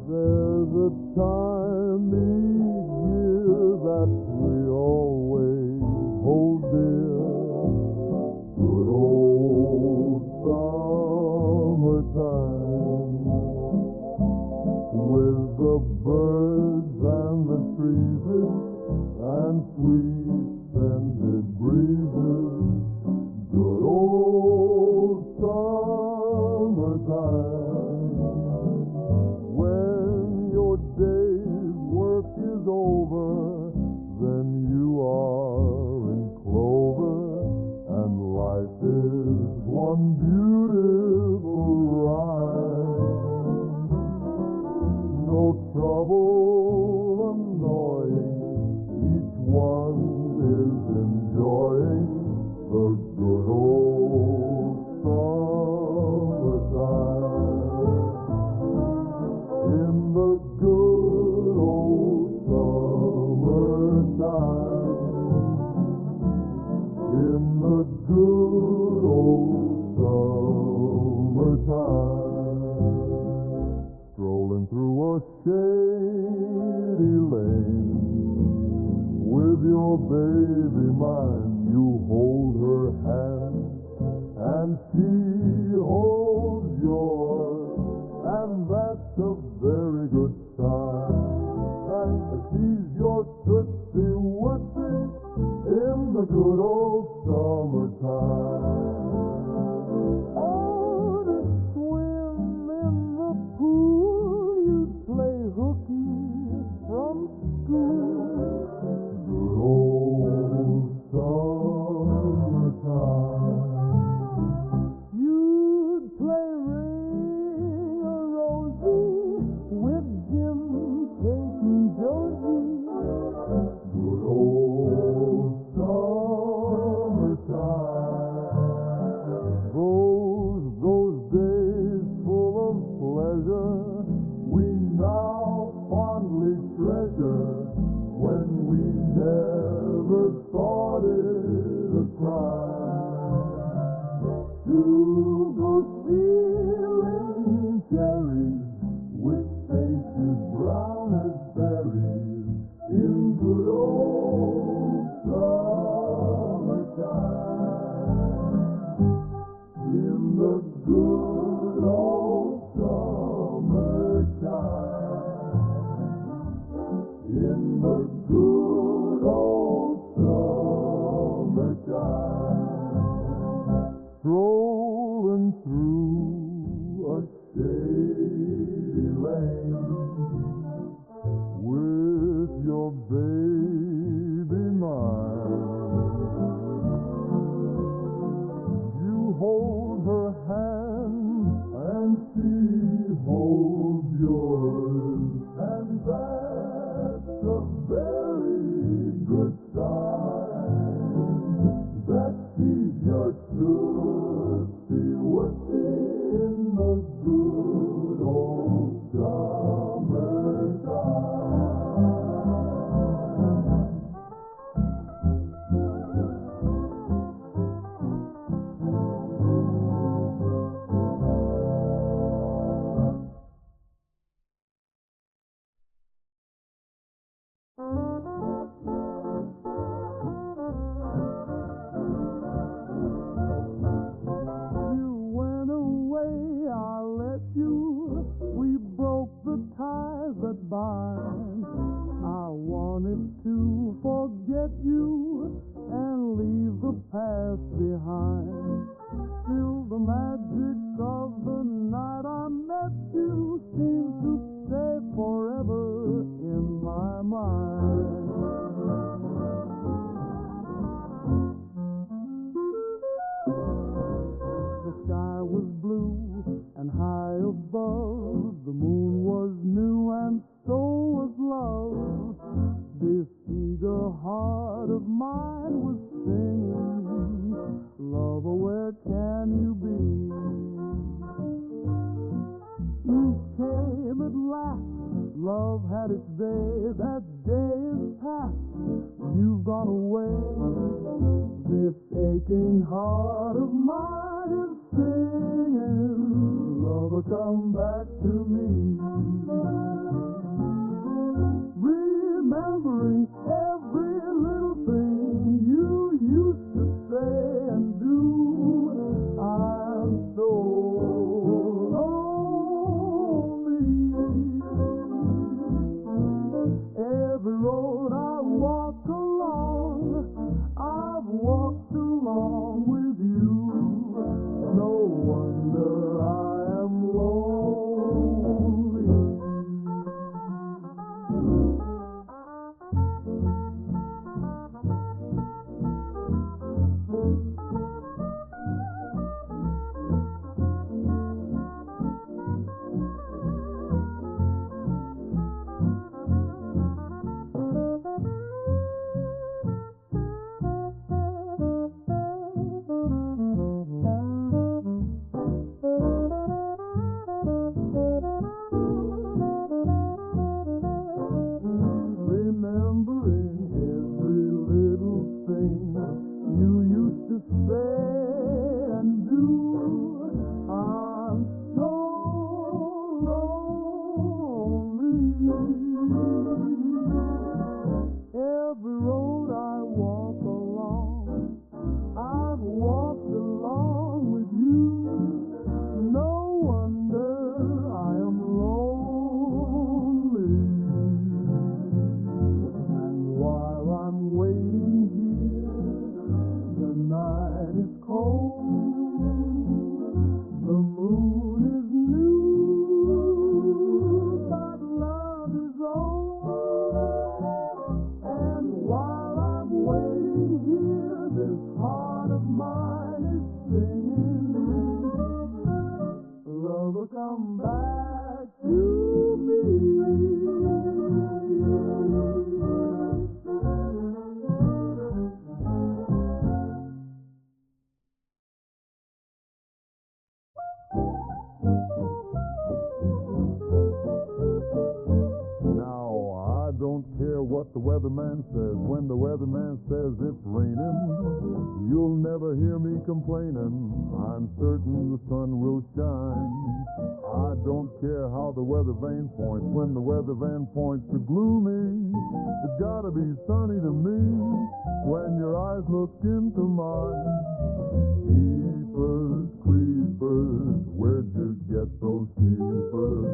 There's a time each year that we always hold dear. Good old summertime, with the birds and the trees and sweet scented breezes. Good old summertime, when your day's work is over, then you are in clover, and life is one beautiful ride. No trouble annoying, each one is enjoying the good old summertime. In the good old summertime, in the good old summertime, strolling through a shady lane, with your baby mine, you hold her hand, and she holds yours, and that's a very good sign. And she's your tootsie wootsy in the good old summertime. Oh, to swim in the pool, you'd play hooky from school. Good old summertime. You'd play ring-a-rosy with Jim, Kate, and Josie. Good old summertime. Those days full of pleasure we now fondly treasure, when we never thought it a crime to go stealing cherries with faces brown as berries in good old summertime. In the good old summertime, in the good old summertime, strolling through a shady lane, with your baby mine. You hold her hand, and she holds yours, and that's a very good sign, that she's your tootsie wootsy in the good old summertime. You went away, I let you. We broke the ties that bind. I wanted to forget you and leave the past behind. Still the magic of the night I met you seemed to stay forever in my mind. The sky was blue and high above, the moon was new and so was love. This eager heart of mine was singing, lover, where can you be? You came at last, Love had its day, that day is past. You've gone away. This aching heart of mine is singing, lover, come back to me. Remembering every little thing you used to say and do, I'm so every road I walk along, I've walked along with you. No wonder I am lonely. Remembering every little thing you used to say and do, I'm so lonely. Every road I walk along, I've walked along with you. No wonder I am lonely. And while I'm waiting here, the night is cold, the moon is new, but love is old. And while I'm waiting here, this heart of mine is singing, lover, come back to me. Now, I don't care what the weatherman says. When the weatherman says it's raining, you'll never hear me complaining. I'm certain the sun will shine. I don't care how the weather vane points. When the weather vane points to gloomy, it's gotta be sunny to me when your eyes look into mine. Jeepers, creepers, where'd you get those keepers?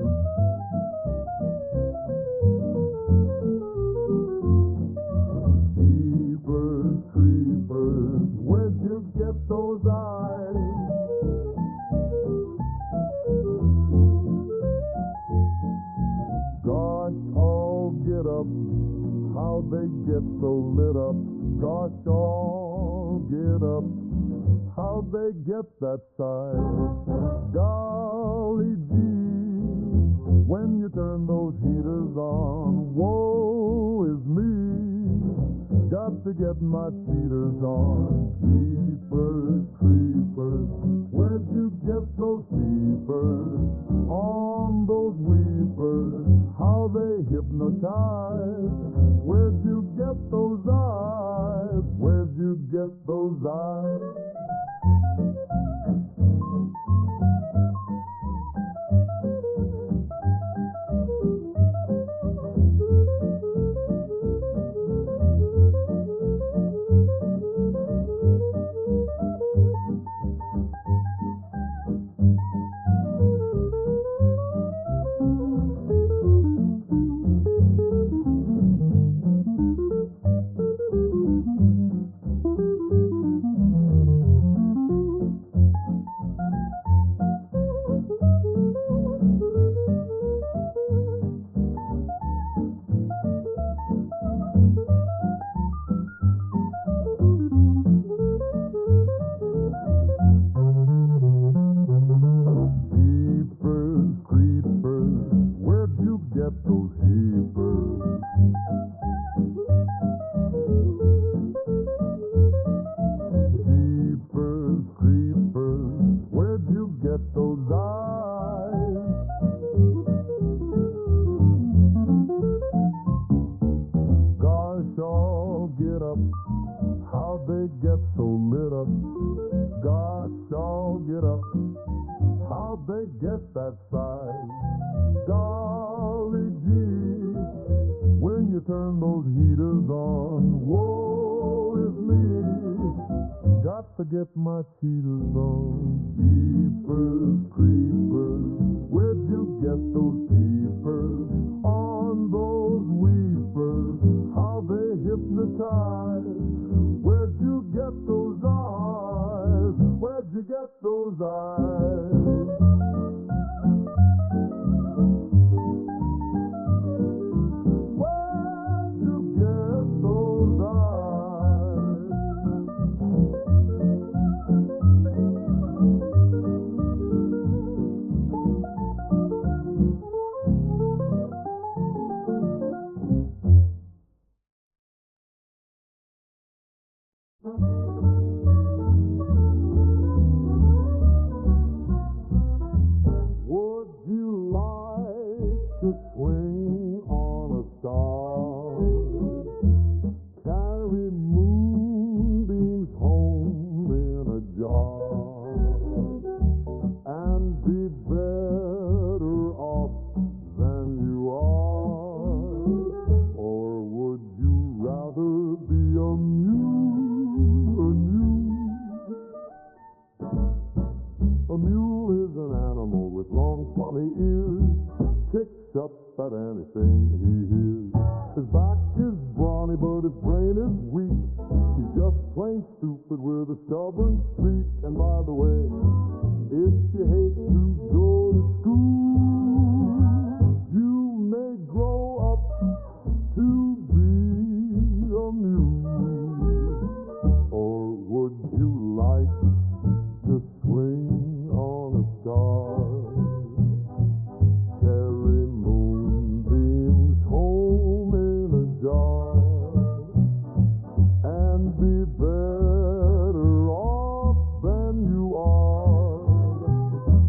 Jeepers, creepers, where'd you get those eyes? Gosh, all get up, how they get so lit up. Gosh, all get up, how they get that size. Golly gee, when you turn those heaters on, woe is me. Got to get my cheaters on. Jeepers, creepers, where'd you get those peepers? On those weepers, how they hypnotize. Where'd you get those eyes? Where'd you get those eyes? they get that size. Golly gee, when you turn those heaters on, woe is me. Got to get my cheaters on. Jeepers creepers, where'd you get those peepers on those weepers? How they hypnotize. Where'd you get those eyes? Where'd you get those eyes? Where'd you get those eyes? Would you like to swing on a star? Carry moonbeams home in a jar and be better off than you are? Or would you rather be a mule? A mule is an animal with long, funny ears, kicks up at anything he hears. His back is brawny, but his brain is weak. He's just plain stupid with a stubborn streak. And by the way, if you hate to go to school, you may grow up to be a mule. Or would you like to swing on a star? Carry moonbeams home in a jar and be better off than you are?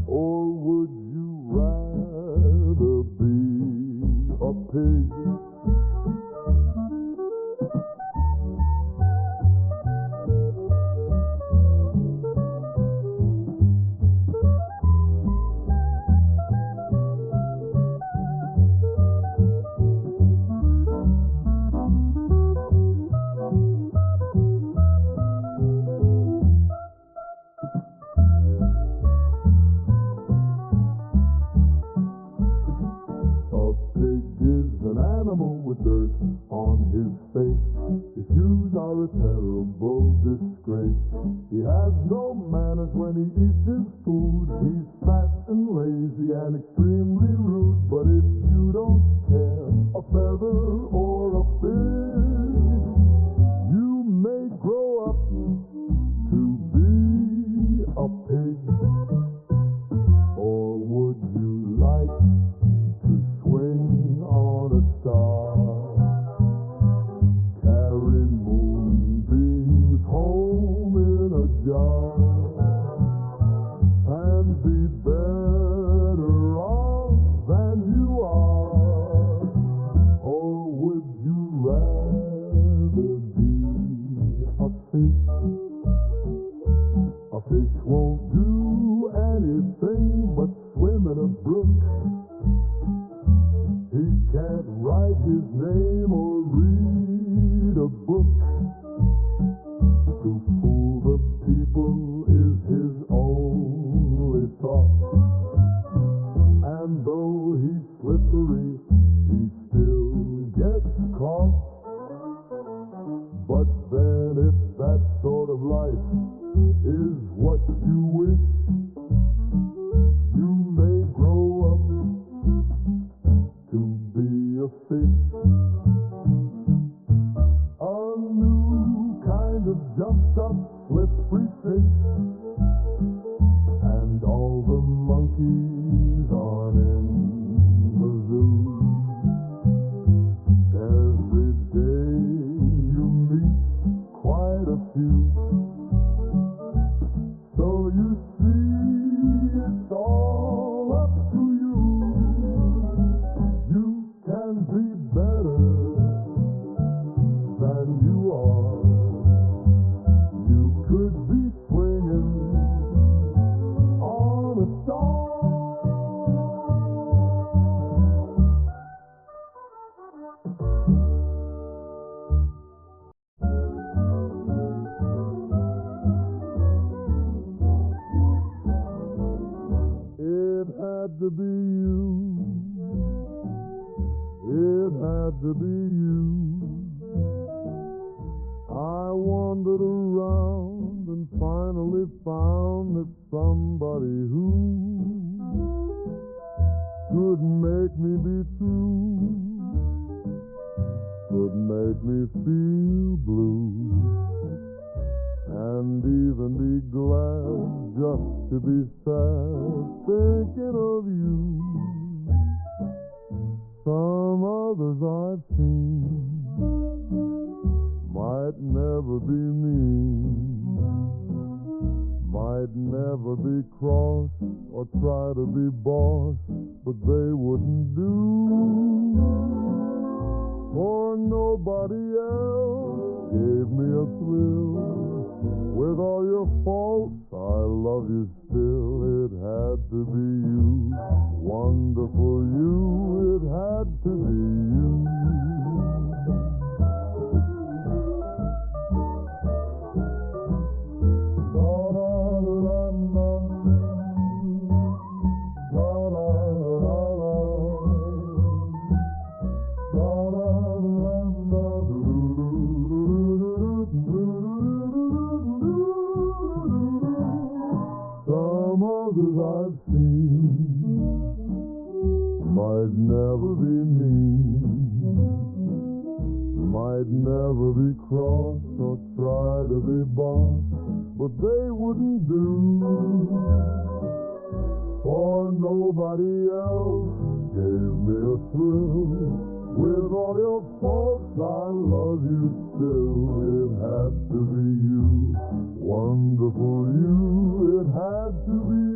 Or would you rather be a pig? With dirt on his face, his shoes are a terrible disgrace. He has no manners when he eats his food. He's fat and lazy and extremely rude. But if you don't care a feather or a fish, you may grow up to be a pig. Or would you like to swing on a star? Carry moonbeams home in a jar and be better off than you are? Or would you rather be a fish? A fish won't do anything but swim in a brook. He can't write his name or read a book. To fool the people is his only thought. And though he's slippery, he still gets caught. But then if that sort of life is what you wish, you may grow up to be a fish. A new kind of jumped up slippery fish. And all the monkeys on in the zoo. Every day you meet quite a few. So you see, it's all up to you. You can be better than you are. You could be swinging to be you. I wandered around and finally found that somebody who could make me be true, could make me feel blue, and even be glad just to be sad thinking of you. Some others I've seen might never be mean, might never be cross or try to be boss, but they wouldn't do, for nobody else gave me a thrill. With all your faults, I love you still. It had to be you, wonderful you, it had to be you. I've seen might never be mean, might never be cross or try to be boss, but they wouldn't do, for nobody else gave me a thrill. With all your faults, I love you still. It had to be you, wonderful you, it had to be you.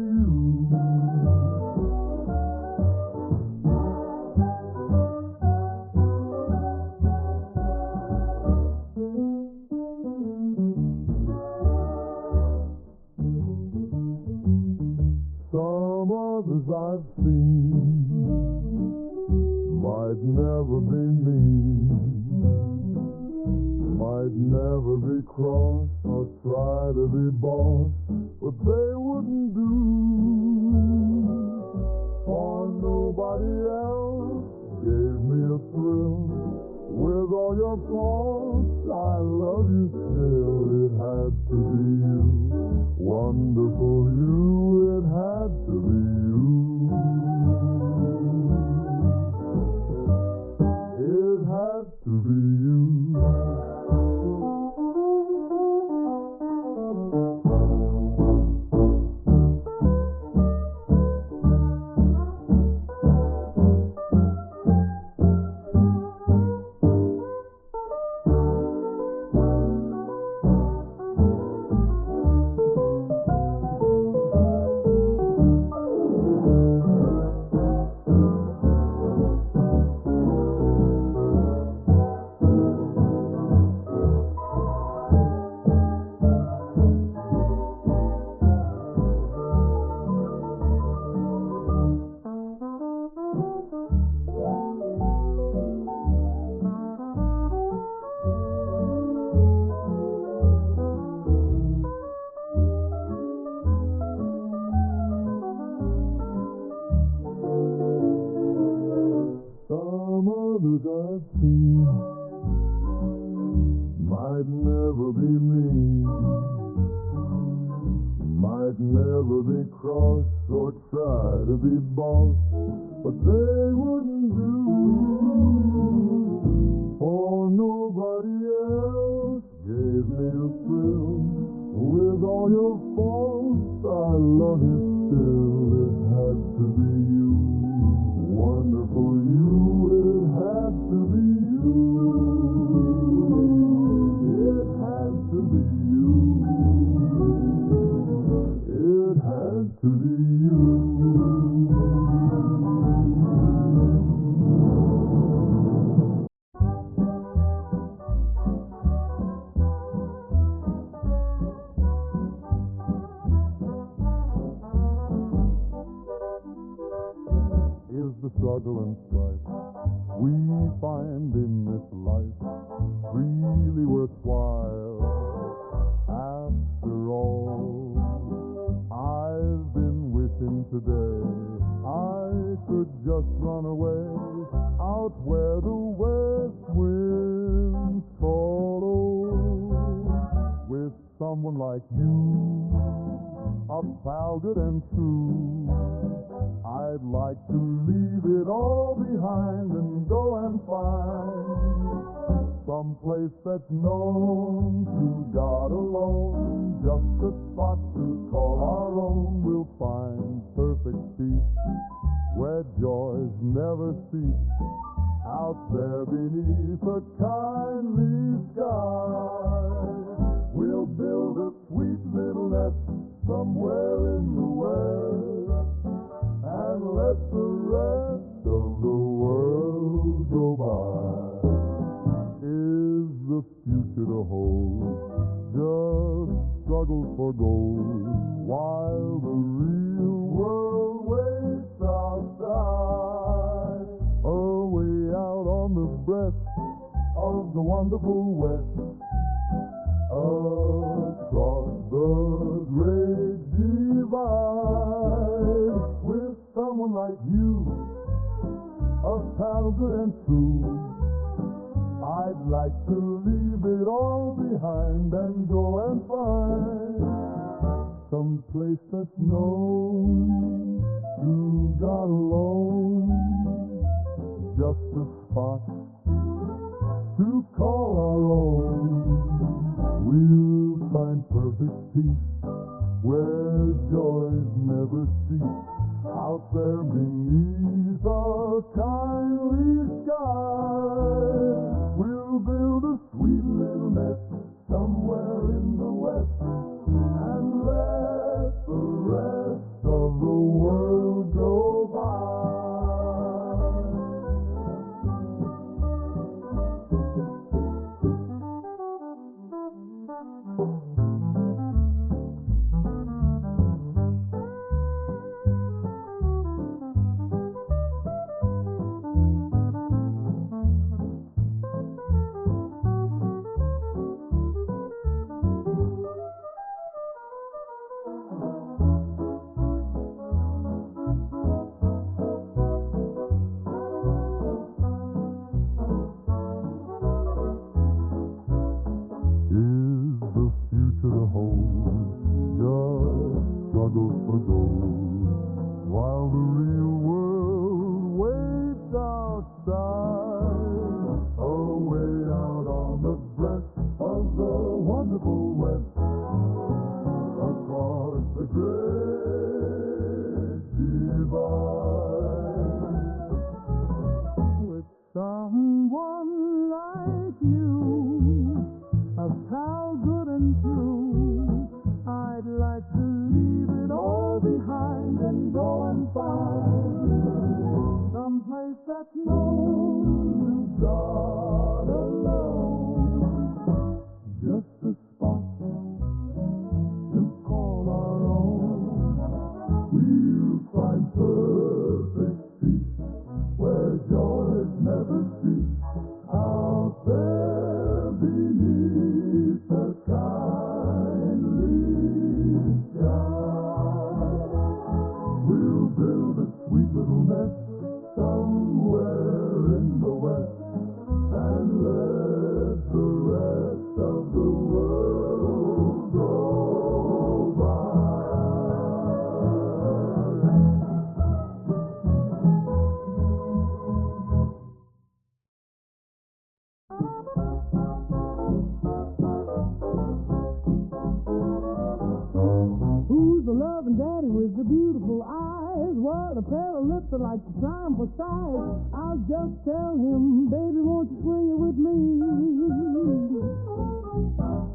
Some others I've seen might never be mean, might never be cross or try to be boss, but they wouldn't do, for nobody else gave me a thrill. With all your faults, I love you still. It had to be you, wonderful you, it had to be you. It had to be you. Some others I've seen might never be mean, might never be cross or try to be boss, but they wouldn't do, for nobody else gave me a thrill. With all your faults, I love you still. It had to be you, wonderful you, it had to be you. It had to be you. It had to be you. Is the struggle and strife we find in this life really worthwhile? After all, I've been wishing today I could just run away out where the way like you, a pal good and true. I'd like to leave it all behind and go and find some place that's known to God alone, just a spot to call our own. We'll find perfect peace where joys never cease, out there beneath a kindly sky. We'll build a sweet little nest somewhere in the west and let the rest of the world go by. Is the future to hold just struggles for gold, while the real world waits outside, away out on the breast of the wonderful West, across the great divide, with someone like you, a pal good and true. I'd like to leave it all behind and go and find some place that's known to God alone, just a spot to call our own. We'll find perfect peace where joys never cease, out there beneath a kindly sky. We'll build a sweet little nest somewhere in the west and let the rest of the world go by. Like the time for size, I'll just tell him, baby, won't you swing it with me?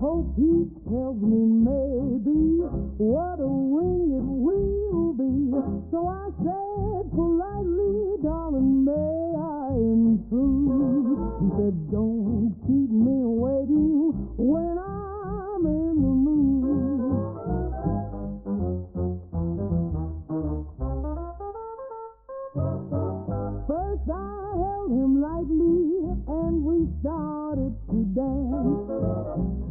Hope he tells me maybe what a wing it will be. So I said politely, darling, may I intrude? He said, don't keep me waiting when I'm in the mood. First I held him lightly and we started to dance.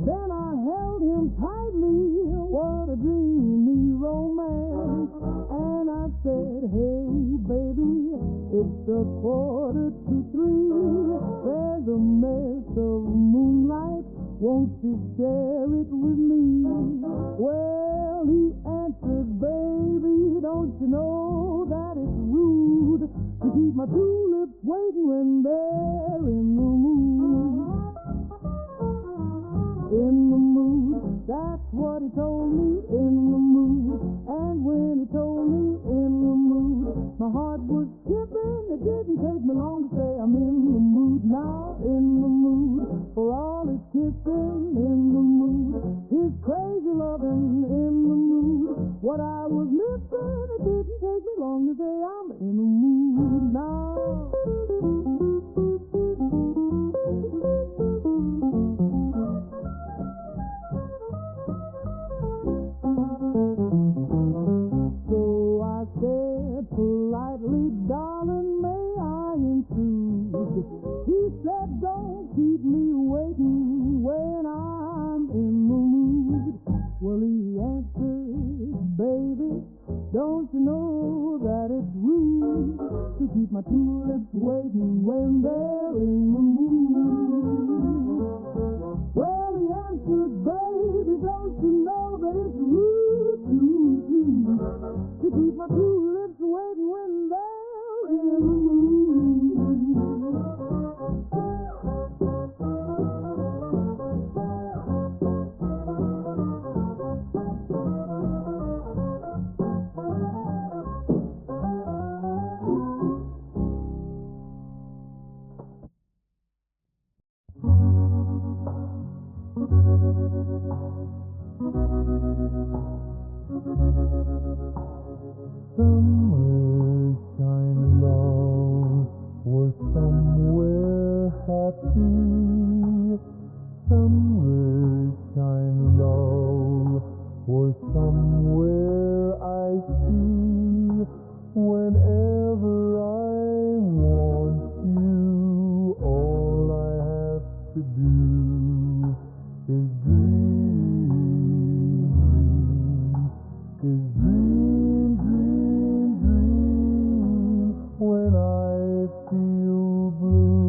Then I held him tightly, what a dreamy romance. And I said, hey baby, it's 2:45. There's a mess of moonlight won't you share it with me? Well, he answered, baby, don't you know that it's rude to keep my tulips waiting when they're in the mood? In the mood, that's what he told me, in the mood. And when he told me in the mood, my heart was skipping. It didn't take me long to say I'm in the mood now, in the mood. For all his kissing, in the mood. His crazy loving, in the mood. What I was missing, it didn't take me long to say I'm in the mood now. So I said politely, darling, may I intrude? He said, don't keep me waiting when I'm in the mood. Well, he answered, baby, don't you know that it's rude to keep my tulips waiting when they're in the mood? Well, he answered, baby, don't you know that it's rude to keep my tulips waiting when they're in the mood? Somewhere shine low was somewhere happy. Somewhere shine low was somewhere I see. Whenever I want you, all I have to do is dream, is dream, dream, dream. When I feel blue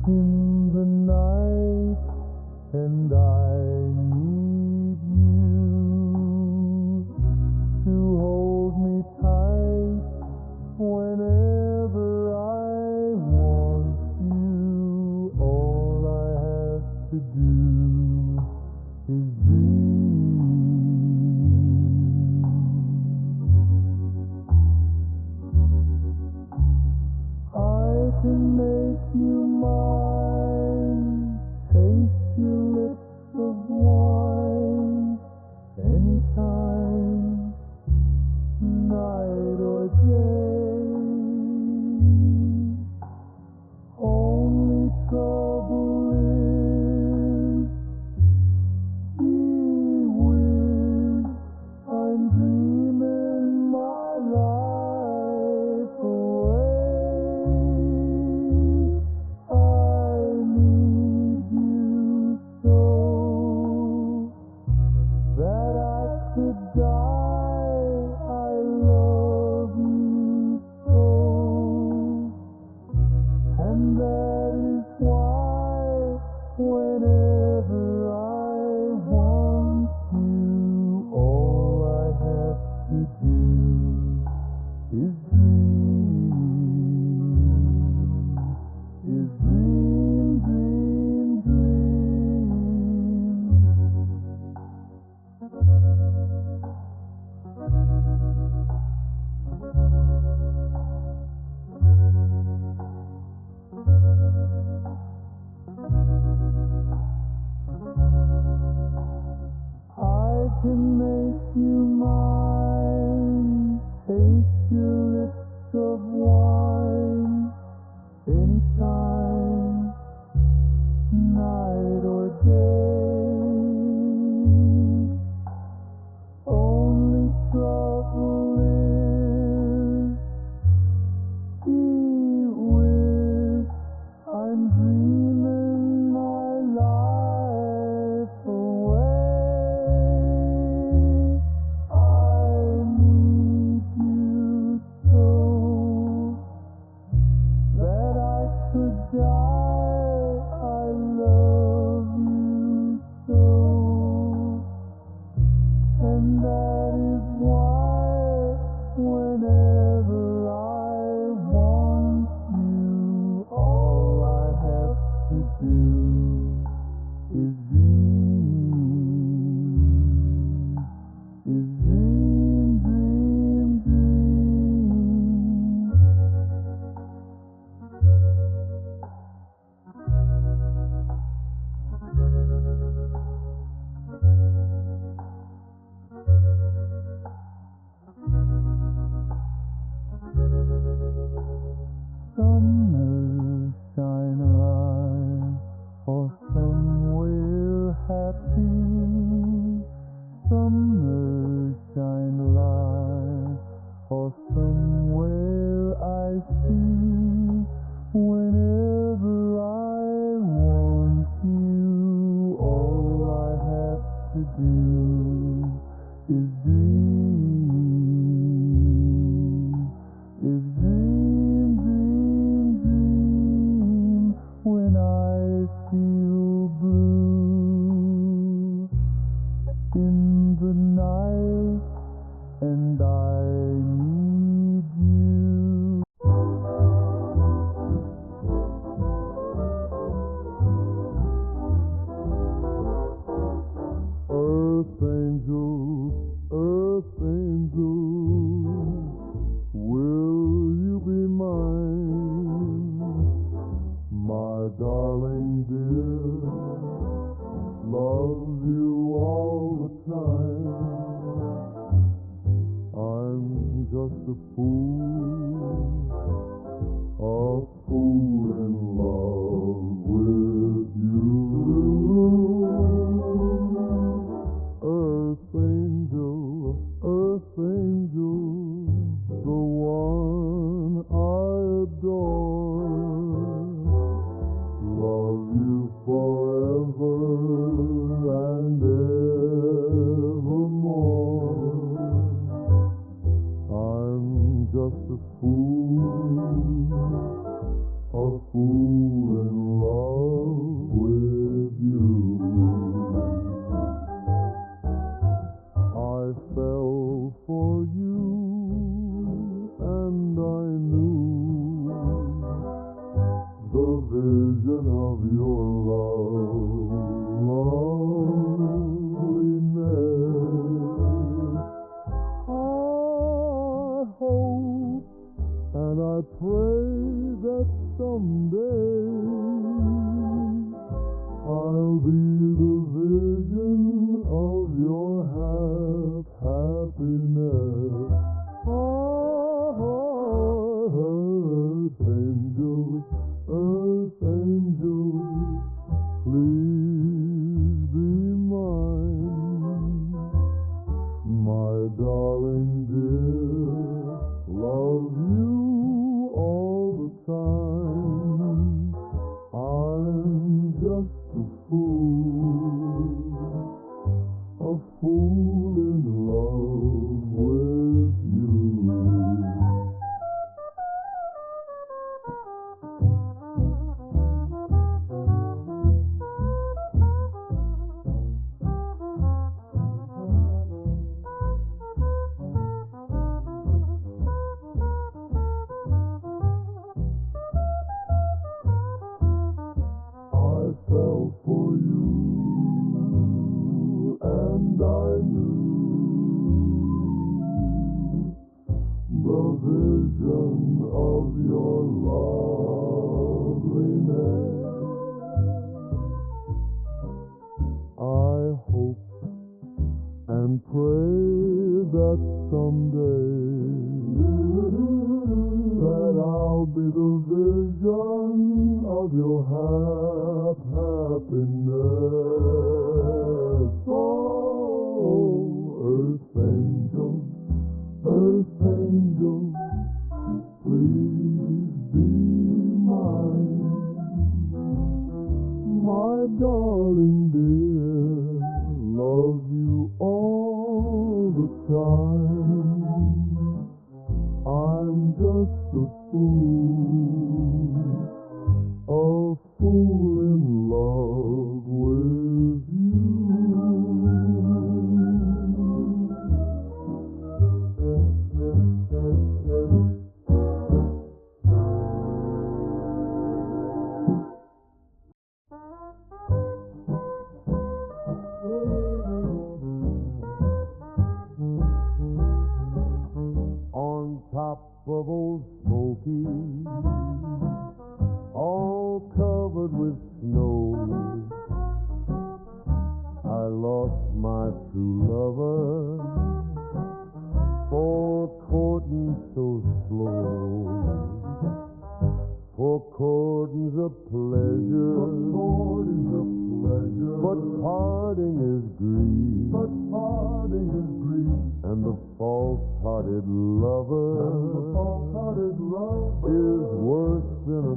in the night and I need you to hold me tight whenever I want you. All I have to do is dream. I can make you mine, taste your lips of wine, anytime, night or day. Only trouble is, gee whiz, I'm dreaming my life away. I need you so that I could die. I love you so, and that is why whenever I want you, all I have to do is dream, is dream, dream, dream. I can make you mine, taste your lips of wine, anytime, night or day. Only trouble is, gee whiz, I'm dreaming my life away. is dream, is dream, dream, dream when I feel blue in the night and I need you. Earth angel, will you be mine? My darling dear, love you all the time. I'm just a fool in love with you. Earth angel, the one I adore. Love you forever and evermore. I'm just a fool in love with you. I fell for you and I knew the vision of your loveliness. I hope and I pray that someday I'll be the vision of your happiness. Earth angel, please be mine. My darling dear, love you all the time. I'm just a fool in love with you. I fell for you and I knew the vision of your loveliness. I hope and pray that someday that I'll be the vision of your happiness. Oh, earth angel, please be mine. My darling dear, love you all the time. I'm just a fool in love with you. On top of Old Smoky, all covered with snow, I lost my true lover for courting so slow. For courting's a pleasure, but parting is grief, and the false-hearted lover is worse than a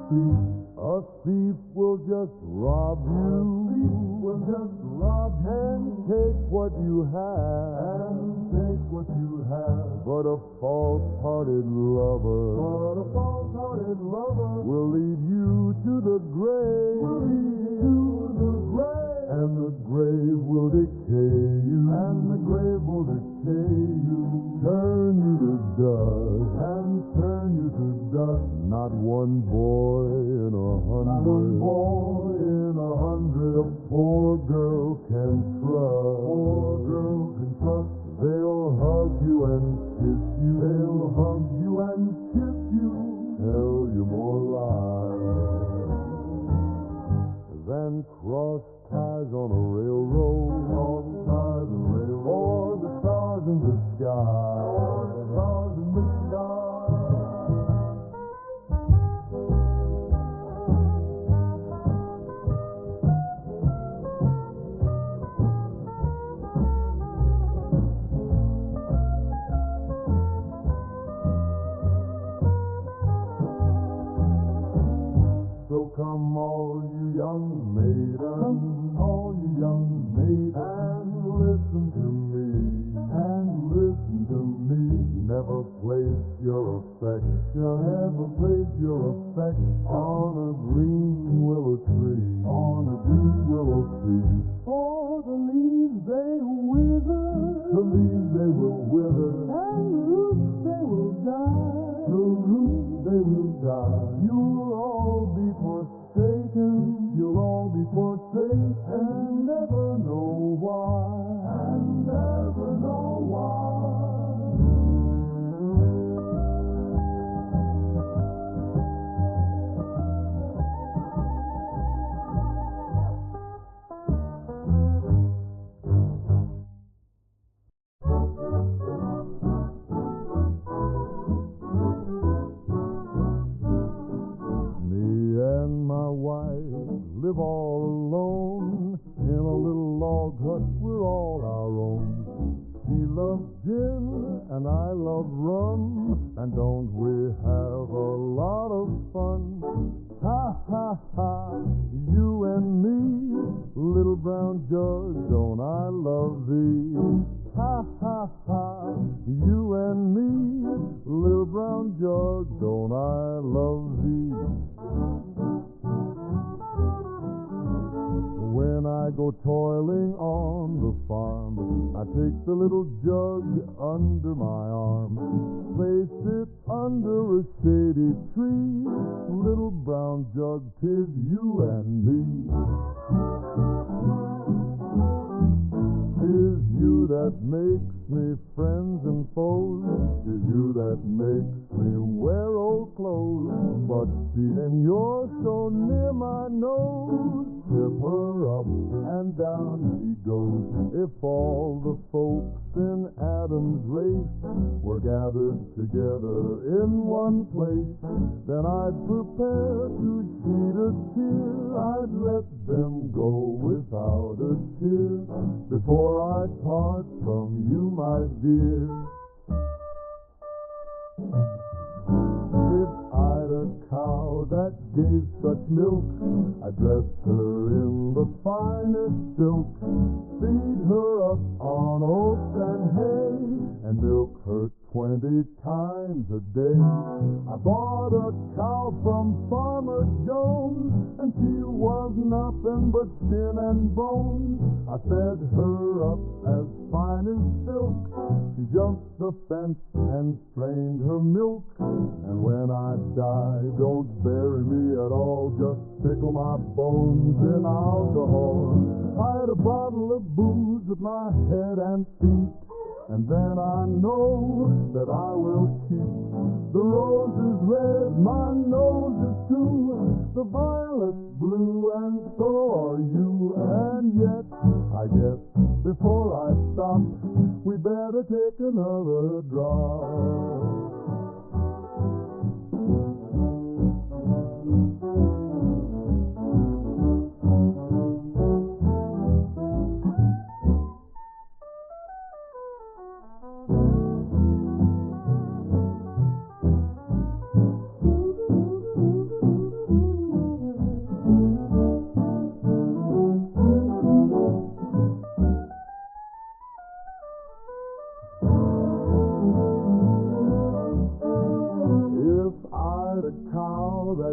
thief. A thief will just rob you. Will just rob you. And take what you have. And take what you have. But a false-hearted lover. But a false-hearted lover will lead you to the grave. Will lead you to the grave. And the grave will decay you. And the grave will decay you. Turn you to dust. And turn you to dust. Not one boy in 100. Not one boy in 100. A poor girl can trust. Poor girl can trust. They'll hug you and kiss you. They'll hug you and kiss you. Tell you more lies than cross ties on a railroad. Cross ties on a railroad. Or the stars in the sky. Or the stars in the sky. So come all you young maidens, all you young maidens, and listen to me, and listen to me. Never place your affection, never place your affection on a green willow tree, on a green willow tree. For the leaves they wither, the leaves they will wither, and the roots they will die, the roots they will die. You'll all be forsaken, you'll all be forsaken, and never know why, and never know why. Live all alone in a little log hut. We're all our own. She loves gin and I love rum, and don't we have a lot of fun? Ha ha ha, you and me, little brown jug, don't I love thee? Ha ha ha, you and me, little brown jug, don't I love thee? When I go toiling on the farm, I take the little jug under my arm, place it under a shady tree. Little brown jug, 'tis you and me. 'Tis you that makes me friends and foes. 'Tis you that makes me wear old clothes. But seeing you're so near my nose, tip her up and down she goes. If all the folks in Adam's race were gathered together in one place, then I'd prepare to shed a tear. I'd let them go without a tear before I part from you, my dear. If I'd a cow that gave such milk, I'd dress her in the finest silk, feed her up on oats and hay, and milk her 20 times a day. I bought a cow from Farmer Jones, and she was nothing but skin and bones. I fed her up as fine as silk. She jumped the fence and strained her milk. And when I die, don't bury me at all, just pickle my bones in alcohol. Hide a bottle of booze at my head and feet, and then I know that I will keep the roses red, my nose is too, the violets blue, and so are you. And yet, I guess, before I stop, we better take another drop.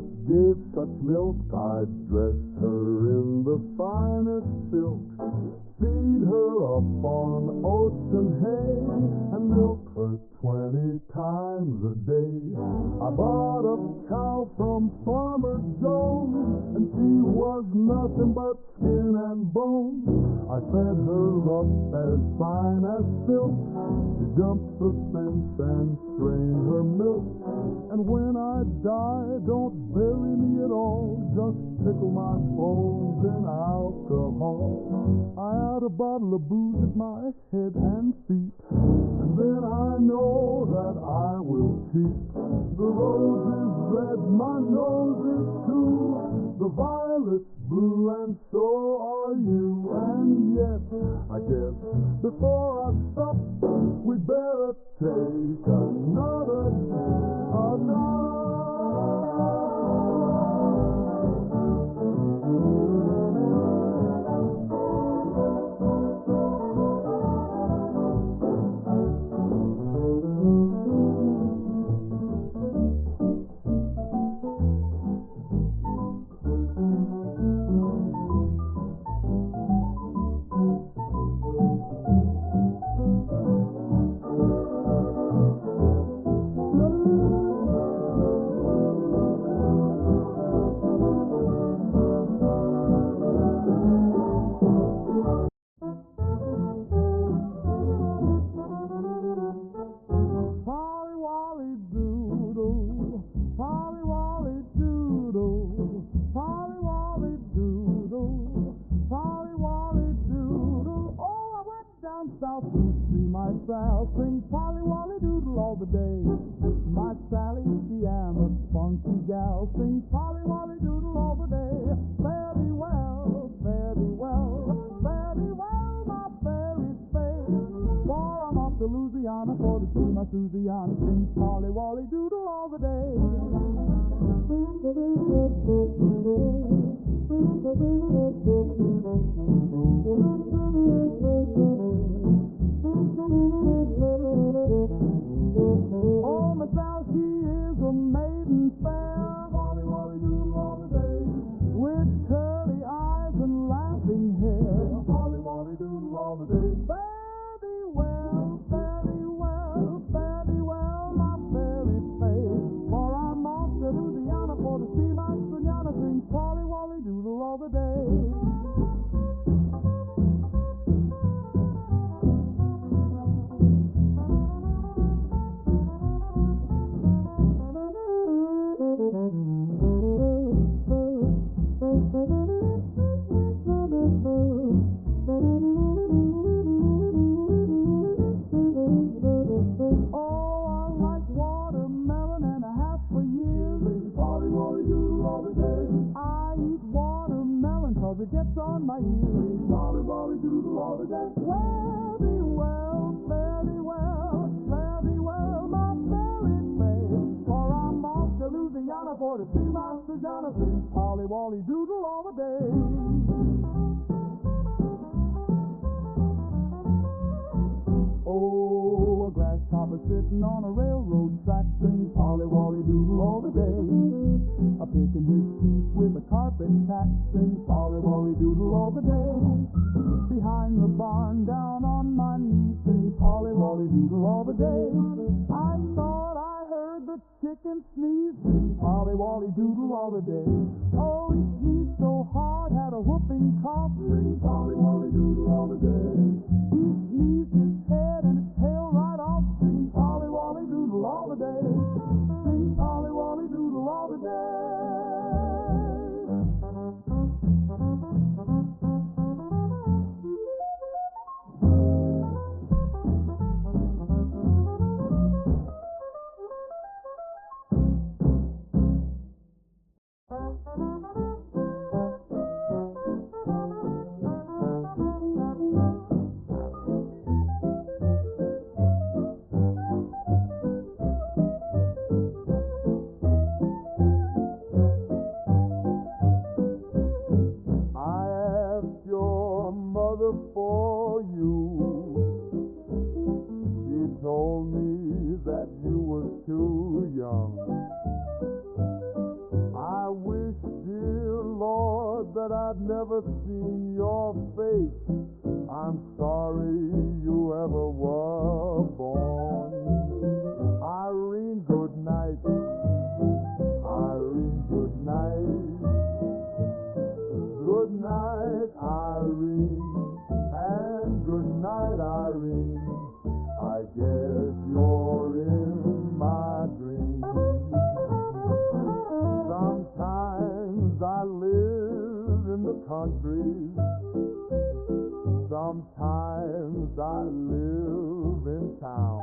that gave such milk, I'd dress her in the finest silk, feed her up on oats and hay, and milk her 20 times a day. I bought a cow from Farmer Jones, and she was nothing but skin and bone. I fed her up as fine as silk. She jumped the fence and strained her milk. And when I die, don't bury me at all, just pickle my bones in alcohol. I add a bottle of booze at my head and feet, and then I know that I will keep. The rose is red, my nose is too, the violet's blue, and so are you. And yet, I guess, before I stop, we'd better take another south to see my Sal sing Polly Wolly Doodle all the day. My Sally, she am a funky gal, sing Polly Wolly Doodle all the day. Fare thee well, fare thee well, fare thee well, my fairy face. For I'm off to Louisiana for to see my Susiana, sing Polly Wolly Doodle all the day. Oh, Miss Al, she is a maiden fair, Polly Wolly Doodle all the day, with curly eyes and laughing hair, Polly Wolly Doodle all the day. Fare thee well, fare thee well, fare thee well, my fairy face, for I'm off to Louisiana for to see my Susanna, sing Polly Wolly Doodle all the day. It gets on my ears. Polly Wolly Doodle all the day. Fare thee well, fare thee well, fare thee well, my fairy face. For I'm off to Louisiana for to see my Susanna, sing Polly Wolly Doodle all the day. Oh, a grasshopper sitting on a railroad track, sing Polly Wolly Doodle all the day. A picking his teeth with a carpet tack, sing Polly Wolly Doodle all the day. Behind the barn, down on my knees, sing Polly Wolly Doodle all the day. I thought I heard the chicken sneeze, sing Polly Wolly Doodle all the day. Oh, he sneezed so hard, had a whooping cough, sing Polly Wolly Doodle all the day. He sneezed his head and his tail right off, sing Polly Wolly Doodle all the day. Sing Polly Wolly Doodle all the day. For you, she told me that you were too young. I that I'd never seen your face. I'm sorry you ever were born. Irene, good night. Irene, good night. Good night, Irene. And good night, Irene. I guess you're in my dreams. Sometimes I live in the country. Sometimes I live in town.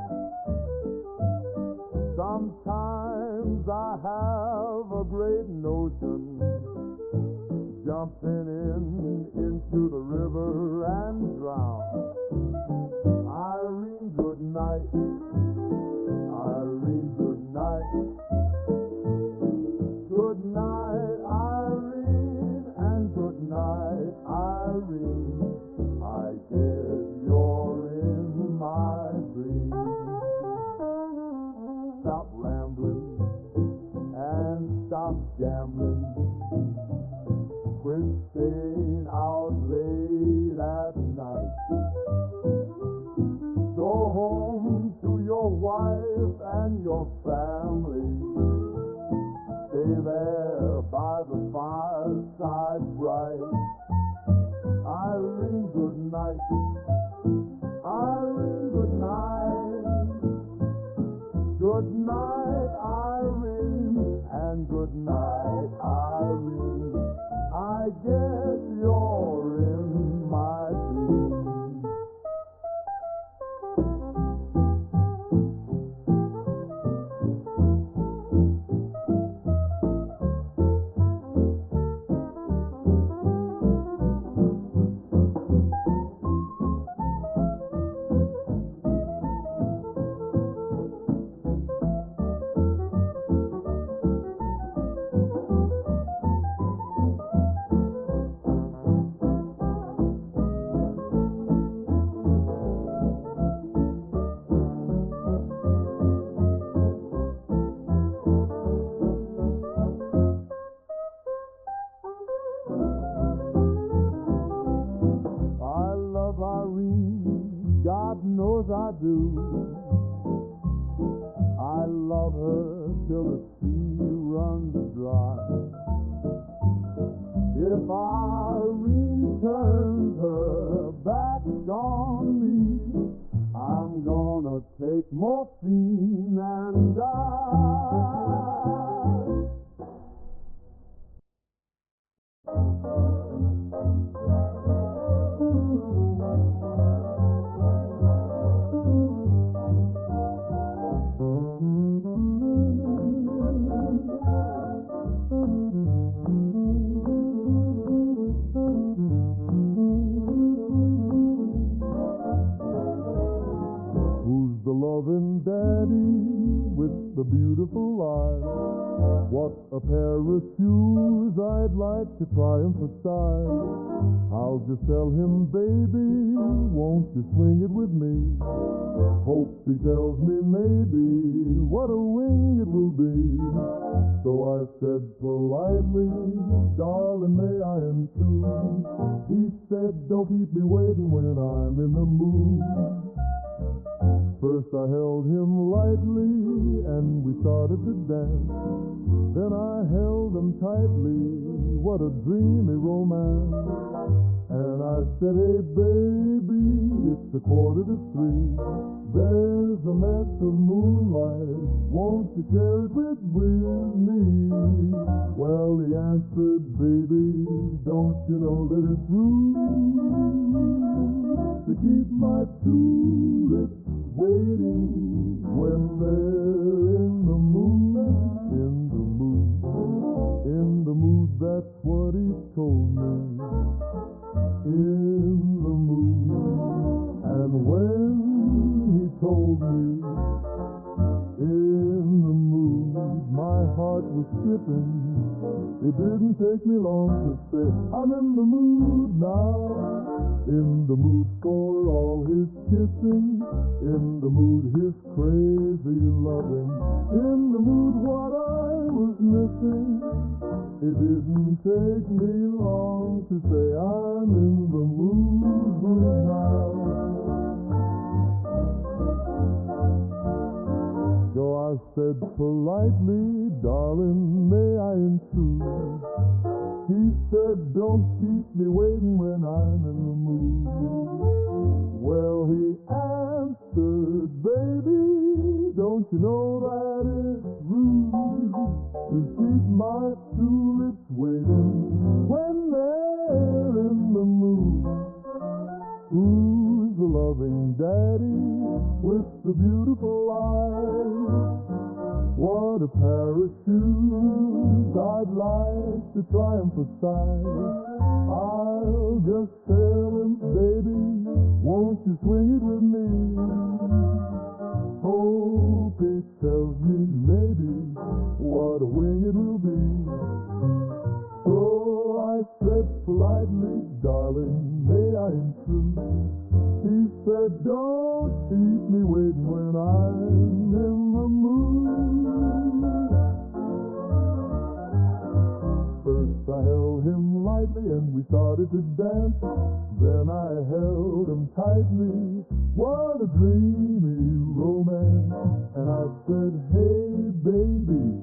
Sometimes I have a great notion, jumping into the river and drown. Irene, good night. Irene, good night. Good night, Irene, and good night, Irene. I guess you're in my dreams. Stop rambling and stop gambling. Quit staying out late at night. Go home to your wife and your family. Stay there by the fireside bright. Irene, good night. Irene, good night. Good night, Irene, and good night, Irene. I guess you're in my dreams. God knows I do. I love her till the sea runs dry. If Irene turns her back on me, I'm gonna take morphine and die. Who's the loving daddy with the beautiful eyes? What a pair of shoes I'd like to try emphasize. I'll just tell him, baby, won't you swing it with me? Hope he tells me maybe what a wing it will be. So I said politely, darling, may I intrude? He said, don't keep me waiting when I'm in the mood. First I held him lightly and we started to dance. Then I held him tightly, what a dreamy romance. And I said, hey baby, it's 2:45. There's a mess of moonlight, won't you share it with me? Well, he answered, baby, don't you know that it's rude to keep my two lips waiting when they're in the mood, that's what he told me, in the mood. And when he told me, in the mood, my heart was skipping. It didn't take me long to say, I'm in the mood now. In the mood for all his kissing. In the mood his crazy loving. In the mood what I was missing. It didn't take me long to say, I'm in the mood now. So I said politely, darling, may I intrude? He said, don't keep me waiting when I'm in the mood. Well, he answered, baby, don't you know that it's rude to keep my tulips waiting when they're in the mood? Who's the loving daddy with the beautiful eyes? What a pair of shoes I'd like to try 'em for size. I'll just tell him, baby, won't you swing it with me? Hope he tells me maybe what a wing it will be. So I said politely, darling, may I intrude? He said, don't keep me waiting when I'm in the mood. First I held him lightly and we started to dance. Then I held him tightly. What a dreamy romance. And I said, hey baby,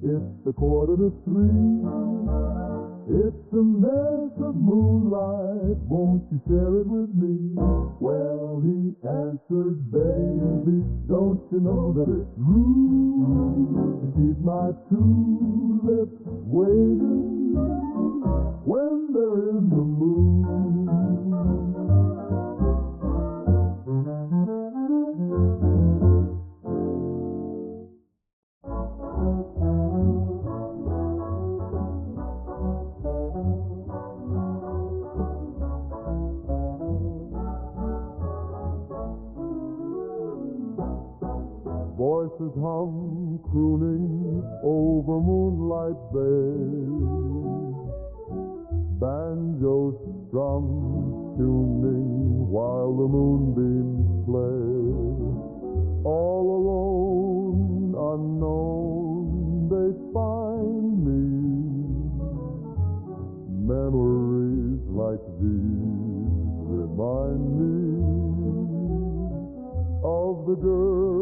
it's 2:45. It's a mess of moonlight, won't you share it with me? Well, he answered, baby, don't you know that it's rude to keep my tulips waiting when they're in the mood? Voices hum, crooning over Moonlight Bay. Banjos strum, tuning while the moonbeams play. All alone, unknown, they find me. Memories like these remind me of the girl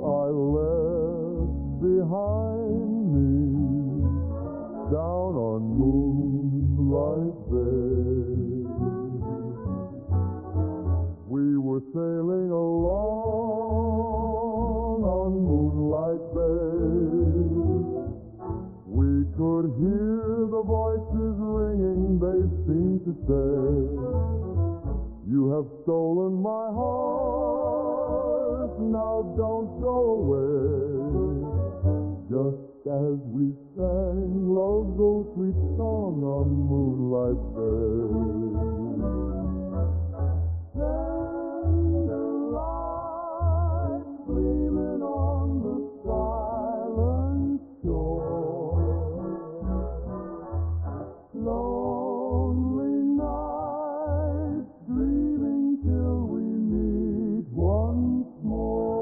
I left behind me down on Moonlight Bay. We were sailing along on Moonlight Bay. We could hear the voices ringing, they seemed to say, you have stolen my heart, now don't go away. Just as we sang love's old sweet song on Moonlight Bay. Candlelight gleaming on the silent shore. Lonely night, dreaming till we meet once more.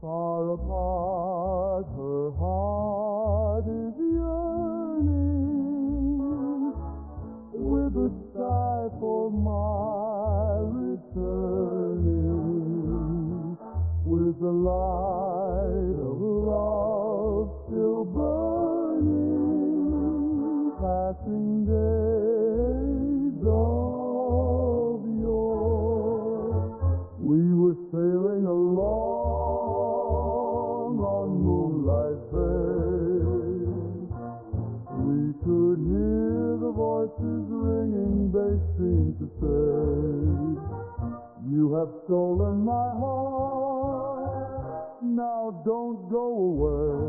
Far apart, her heart is yearning with a sigh for my returning, with the light of love still burning, passing days of yore. We were sailing along on Moonlight Bay. We could hear the voices ringing, they seemed to say, you have stolen my heart, now don't go away.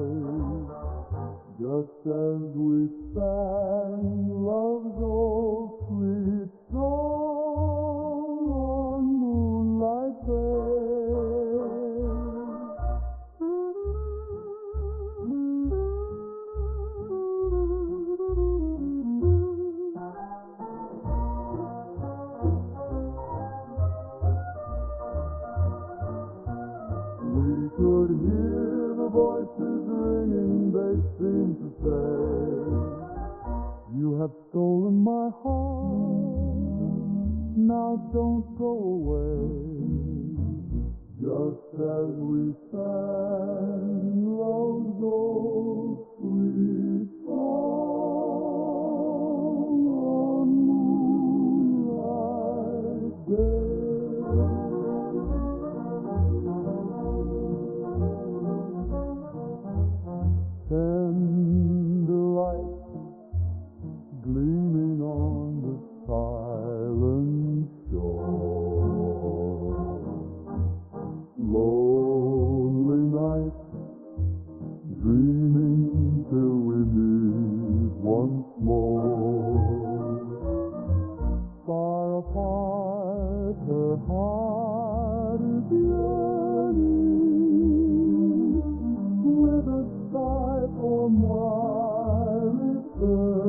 Just as we sang love's old sweet song on Moonlight Bay. came to say, you have stolen my heart, now don't go away. Just as we sang love's old sweet song on moonlight days. Tender light gleaming on the silent shore. Lonely night, dreaming till we meet once more. Far apart, her heart is yearning, with a sigh for my returning,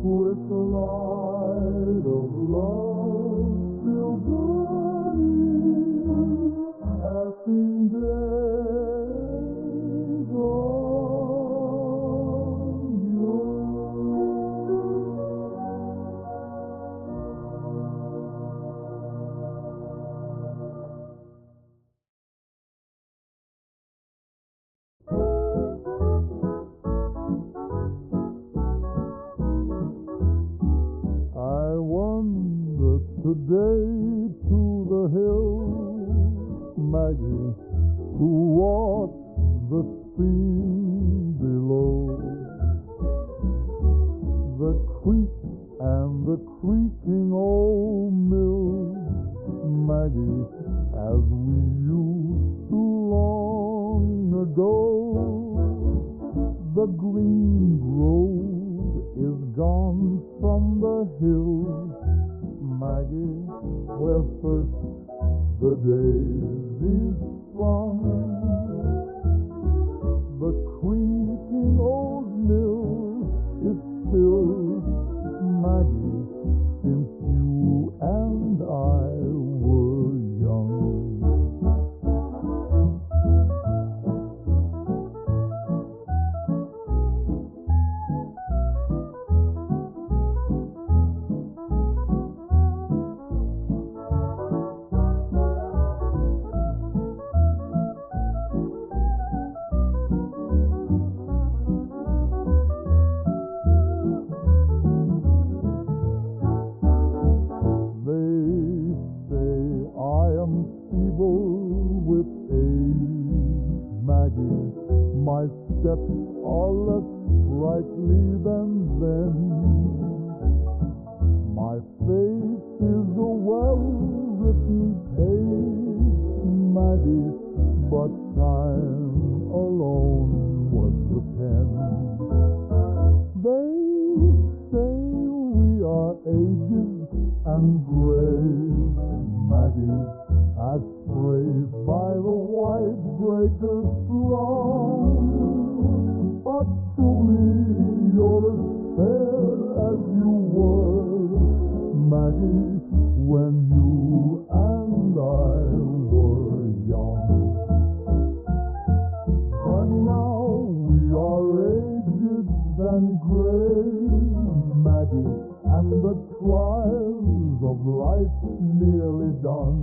with the light of love still burning, passing days on you. I wander today to the hill, Maggie, who watch the scene below. The creak and the creaking old mill, Maggie, as we used to long ago. The green grove is gone from the hill, Maggie, where first the daisies sprung. The creaking old mill is still, Maggie, since you and I were young. With age, Maggie, my steps are less sprightly than then. My face is a well-written page, Maggie, but time alone was the pen. They say we are aged and gray, Maggie, as praised by the white breakers throng. But to me you're as fair as you were, Maggie, when you and I were young. But now we are aged and gray, Maggie, and the trials of life nearly done.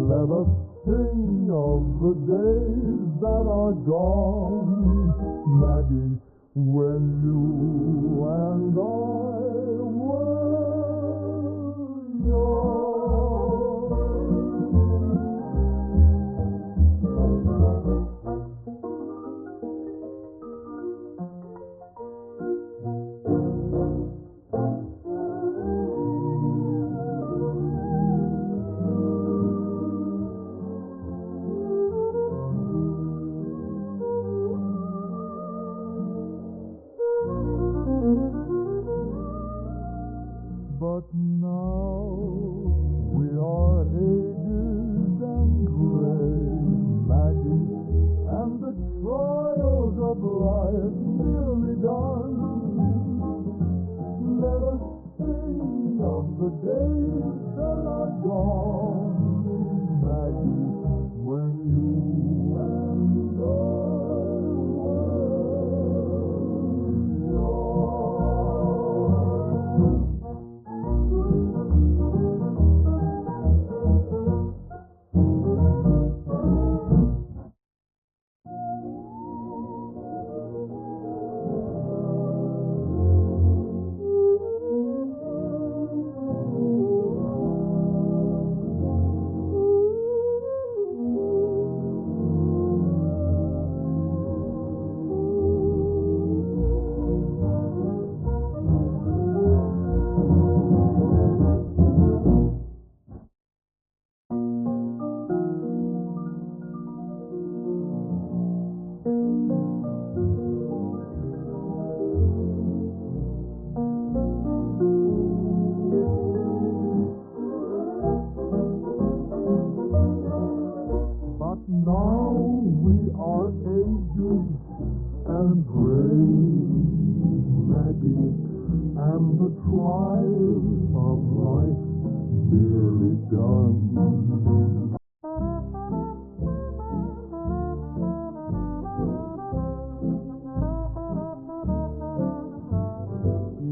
Let us sing of the days that are gone, Maggie, when you and I were young. But now we are aged and gray, Maggie, and the trials of life nearly done. Let us sing of the days that are gone, Maggie, when you and I the trial of life nearly done.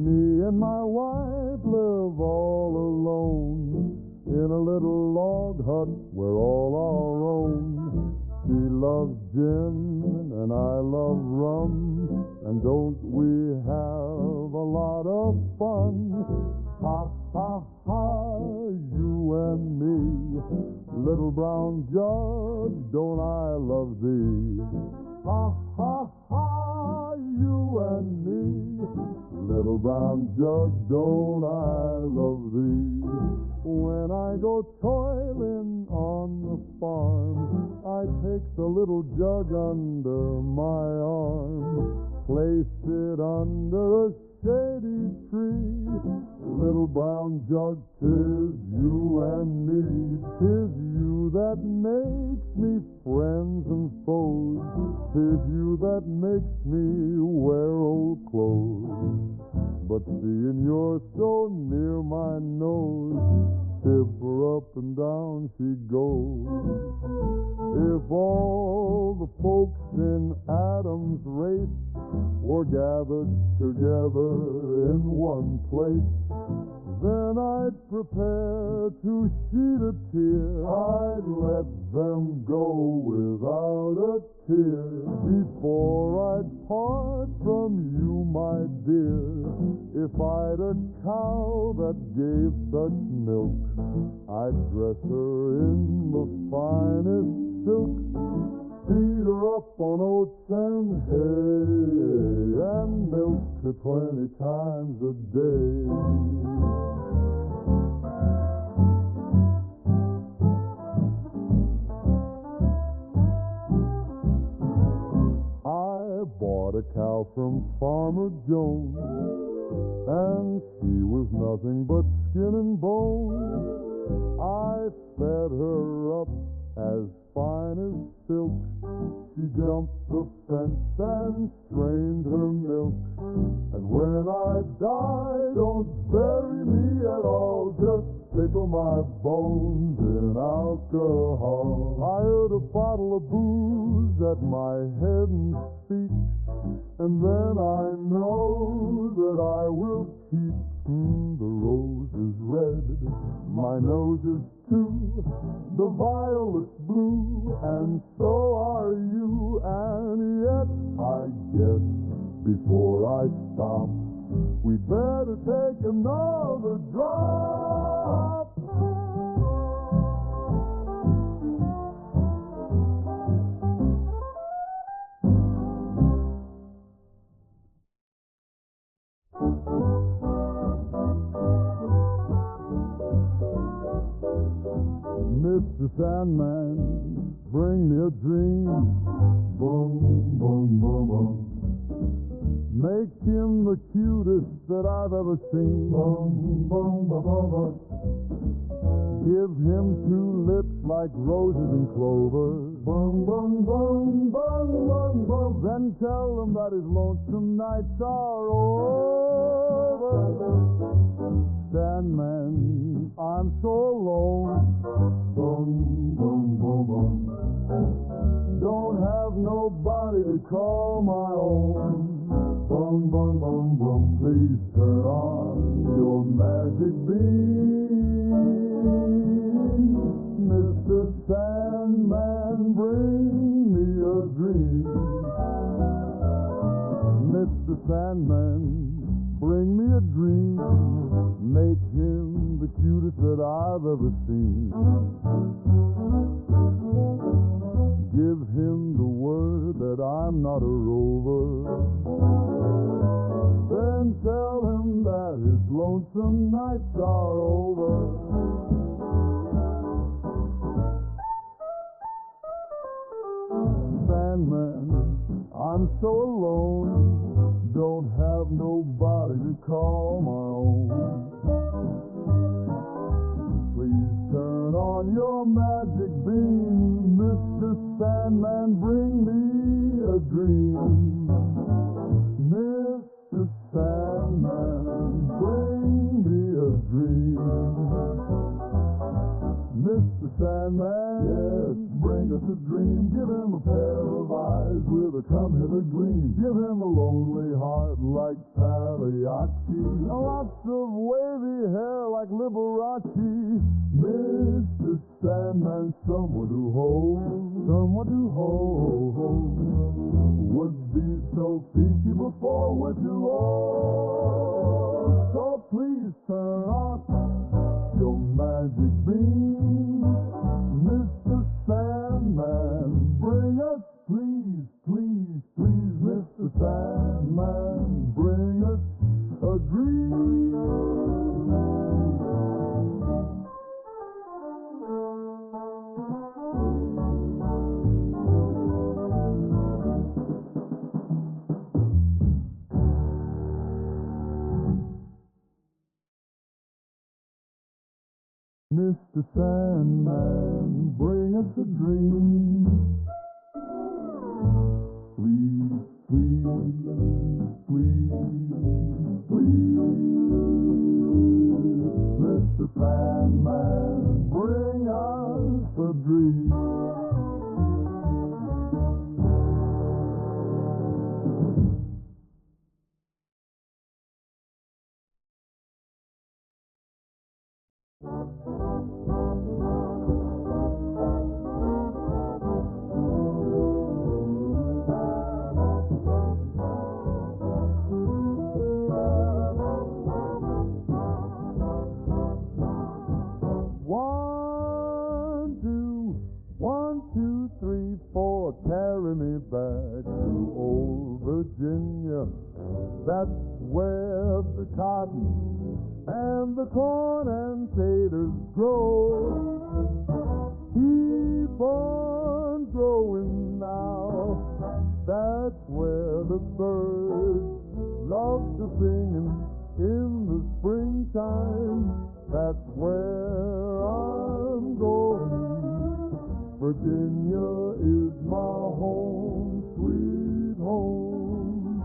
Me and my wife live all alone in a little log hut we're all our own. She loves gin and I love rum, and don't we have a lot of fun? Ha, ha, ha, you and me, little brown jug, don't I love thee? Ha, ha, ha, you and me, little brown jug, don't I love thee? When I go toiling on the farm, I take the little jug under my arm, place it under a shady tree. Little brown jug, 'tis you and me, 'tis you that makes me friends and foes, 'tis you that makes me wear old clothes. But seeing you're so near my nose, tip her up and down she goes. If all the folks in Adam's race were gathered together in one place, then I'd prepare to shed a tear. I'd let them go without a tear before I'd part from you, my dear. If I'd a cow that gave such milk, I'd dress her in the finest silk, feed her up on oats and hay, and milk her 20 times a day. I bought a cow from Farmer Jones, and she was nothing but skin and bone. I fed her up as fine as silk. She jumped the fence and strained her milk. And when I die, don't bury me at all, just pickle my bones in alcohol. I heard a bottle of booze at my head and feet, and then I know that I will keep the rose is red, my nose is too, the violet's blue, and so are you. And yet I guess before I stop, we'd better take another drop. Mr. Sandman, bring me a dream. Boom, boom, boom, boom. Make him the cutest that I've ever seen. Boom, boom, boom, boom, boom. Give him two lips like roses and clover. Boom, boom, boom, boom, boom, boom. Then tell him that his lonesome nights are over. Sandman, I'm so alone. Boom, boom, boom, boom. Don't have nobody to call my own. Boom, boom, boom, boom. Please turn on your magic beam. Mr. Sandman, bring me a dream. Mr. Sandman, bring me a dream. Make him the cutest that I've ever seen. Give him the word that I'm not a rover. Then tell him that his lonesome nights are over. Sandman, I'm so alone. Don't have nobody to call my own. Please turn on your magic beam. Mr. Sandman, bring me a dream. Mr. Sandman, bring Mr. Sandman, yes, bring us a dream. Give him a pair of eyes with a come-hither gleam. Give him a lonely heart like Pagliacci. Lots of wavy hair like Liberace. Mr. Sandman, someone to hold, someone to hold. Would be so peachy before we're too old. So please turn on your magic beam, Mr. Sandman. Bring us, please, please, please, Mr. Sandman. Bring us a dream. Mr. Sandman, bring us a dream. Please, please, please, please. Mr. Sandman, bring us a dream. One, two, three, four, carry me back to old Virginia. That's where the cotton and the corn and taters grow. Keep on growing now. That's where the birds love to sing in the springtime. That's where I'm going. Virginia is my home, sweet home.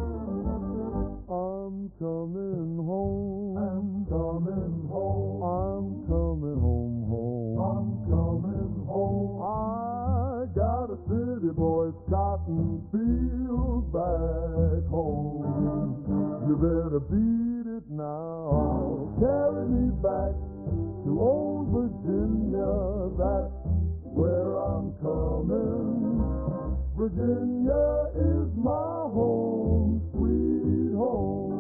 I'm coming home. I'm coming home. I'm coming home, home. I'm coming home. I got a city boy's cotton field back home. You better beat it now. Carry me back to old Virginia. That's where I'm coming. Virginia is my home, sweet home.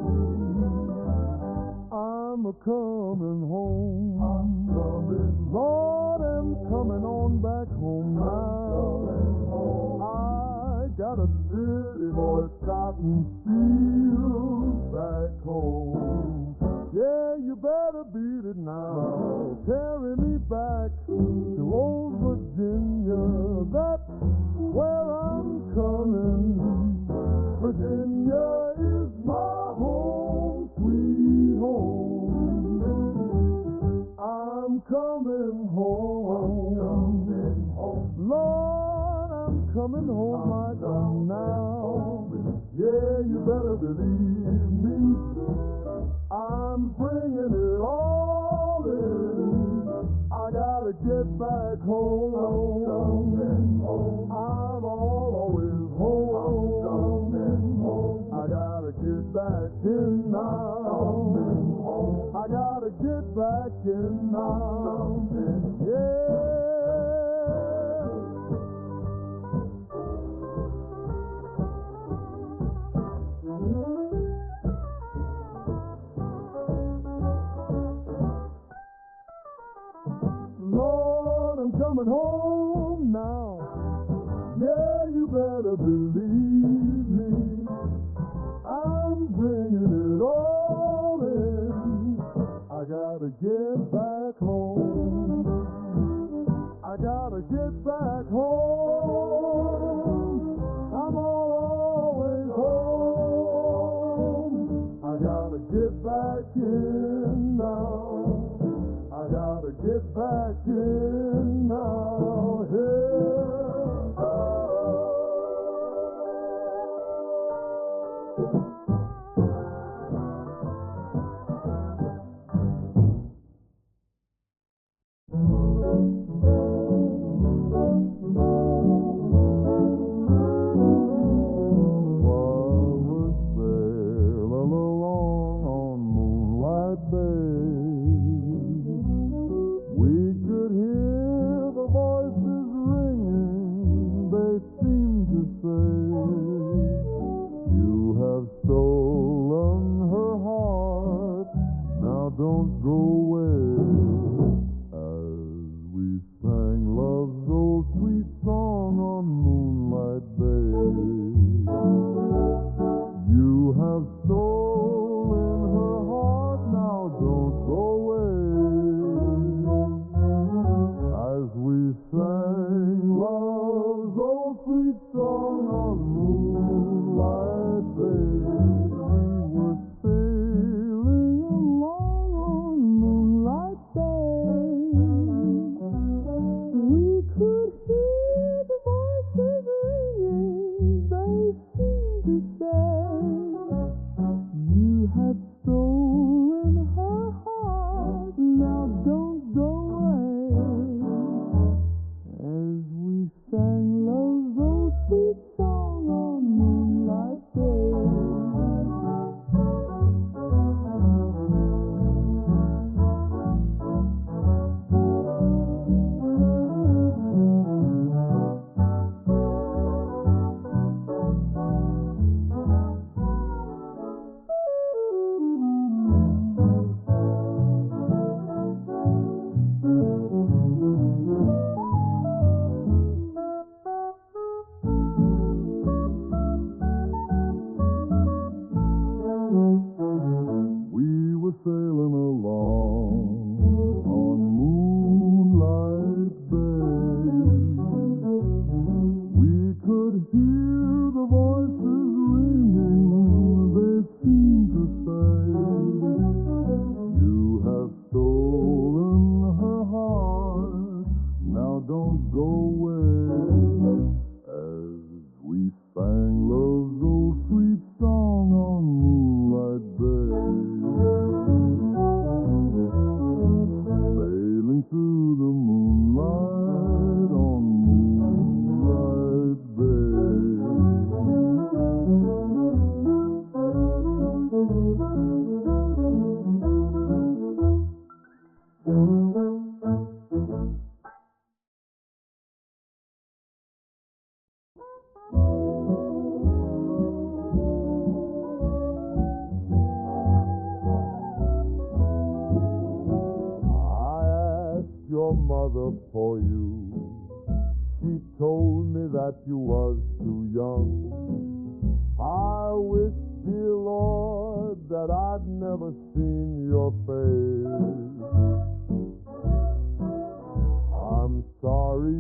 I'm a-coming home. I'm coming. Lord, I'm coming on back home now. I got a city boy's cotton field back home. Yeah, you better beat it now. Carry me back to old Virginia. That's where I'm coming. Virginia is my home, sweet home. I'm coming home. I'm coming home. Lord, I'm coming home right now. Yeah, you better believe me. I'm bringing it all in. I gotta get back home. I'm coming home. I'm always home. I'm coming home. I gotta get back in now. I gotta get back in now. Yeah. Lord, I'm coming home now. Yeah, you better believe me. I'm bringing it all in. I gotta get back home. I gotta get back home. I'm always home. I gotta get back in now. I gotta get back in now. Here. Oh. don't go away. As we sang love's old sweet song on Moonlight Bay. You have stolen her heart, now don't go away. As we sang love's old sweet song on Moonlight Bay, we were sailing along on Moonlight Bay. We could hear the voices ringing, they seemed to say, you have stolen her heart, now don't go away. As we sang love's old sweet song on Moonlight Bay. We were sailing along on Moonlight Bay. We could hear the voices ringing, they seemed to say, you have stolen her heart, now don't go away. As we sang love's old sweet song on Moonlight Bay, sailing through the moonlight on Moonlight your mother for you. She told me that you was too young. I wish, dear Lord, that I'd never seen your face. I'm sorry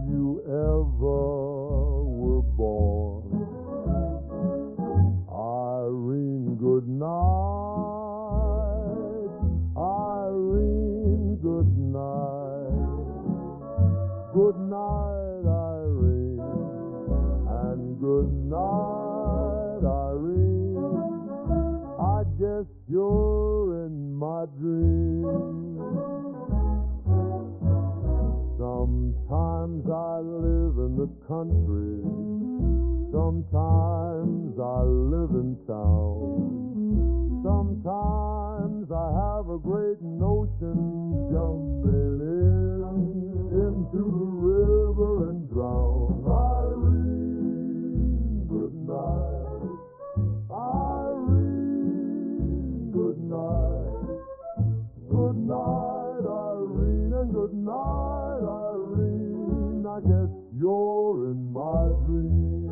you ever were born. Irene, good night. Irene, good night. Good night, Irene, and good night, Irene. I guess you're in my dreams. Sometimes I live in the country, sometimes I live in town. Sometimes I have a great notion jumping into the river and drown. Irene, good night. Irene, good night. Good night, Irene, and good night, Irene. I guess you're in my dreams.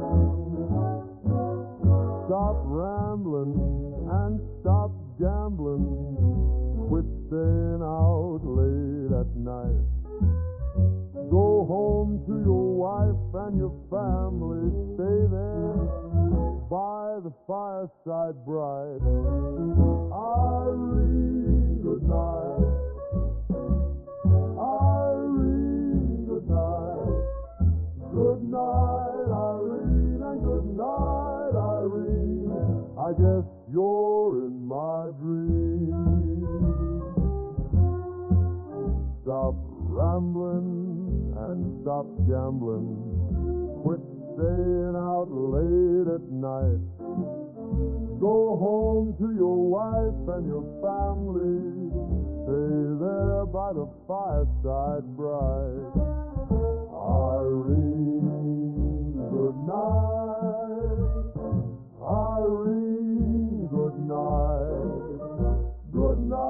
Stop rambling and stop gambling. Quit staying out late at night. Go home to your wife and your family. Stay there by the fireside bright. Irene, good night. Irene, good night. Good night, Irene, and good night, Irene. I guess you're in my dreams. Stop rambling and stop gambling. Quit staying out late at night. Go home to your wife and your family. Stay there by the fireside bright. Irene, good night. Irene, good night. Good night.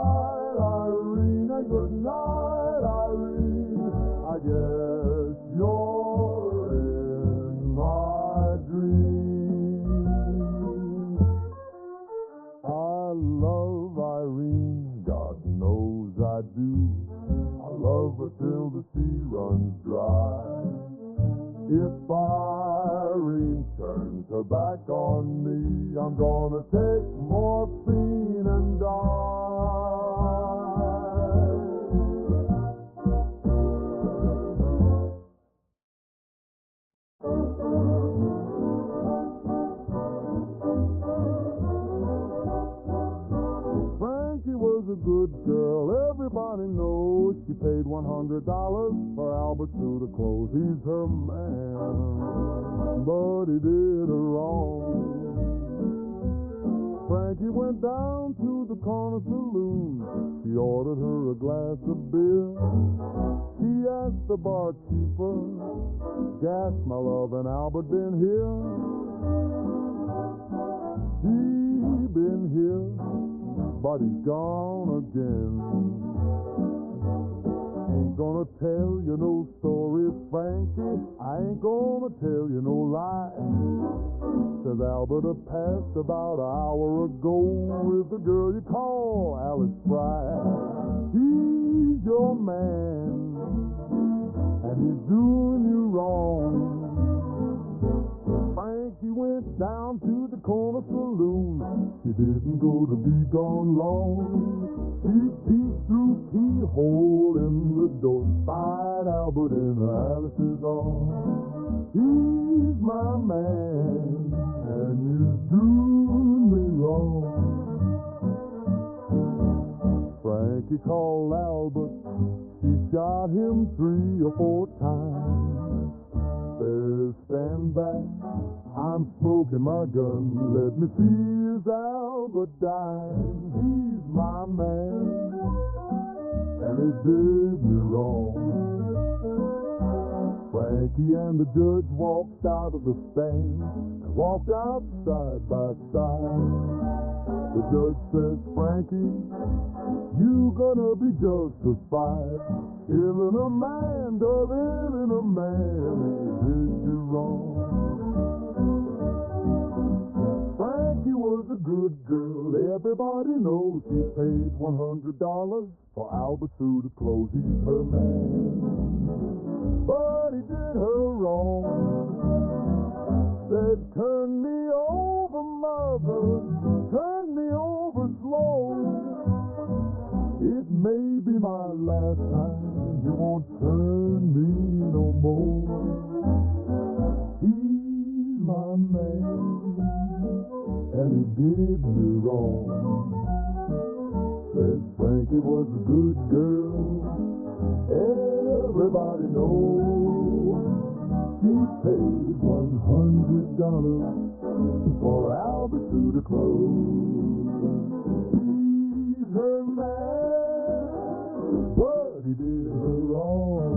do. I love her till the sea runs dry. If Irene turns her back on me, I'm gonna take morphine and die. Frankie was a good girl, everybody knows. She paid $100 for Albert to clothes. He's her man, but he did her wrong. Frankie went down to the corner saloon. She ordered her a glass of beer. She asked the barkeeper, "Gas, my love, and Albert been here?" "He been here, but he's gone again. Ain't gonna tell you no stories, Frankie. I ain't gonna tell you no lie. Says Albert passed about an hour ago with the girl you call Alice Fry. He's your man, and he's doing you wrong." Frankie went down to the corner saloon. She didn't go to be gone long. She peeked through keyhole in the door, spied Albert in Alice's arms. "He's my man, and he's doing me wrong." Frankie called Albert. She shot him 3 or 4 times. Says, "Stand back, I'm smoking my gun. Let me see as Albert dies. He's my man, and he did me wrong." Frankie and the judge walked out of the stand and walked out side by side. The judge says, "Frankie, you gonna be justified. Killing a man does killing a man, and he did you wrong." Frankie was a good girl, everybody knows. She paid $100 for Albert to clothes. He's her man, but he did her wrong. Said, "Turn me over, mother, turn me over slow. It may be my last time, you won't turn me no more. He's my man, and he did me wrong." Said Frankie was a good girl, everybody knows. She paid $100 for Albert to clothes. He's her man, but he did her wrong.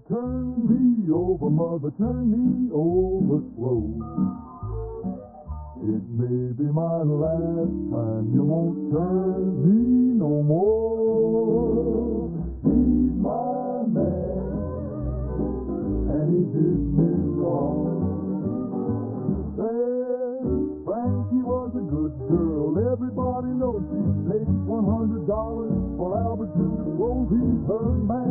Turn me over, mother, turn me over slow. It may be my last time, you won't turn me no more. He's my man, and he did me wrong. Said Frankie was a good girl, everybody knows. She paid $100 for Albert to clothes. He's her man,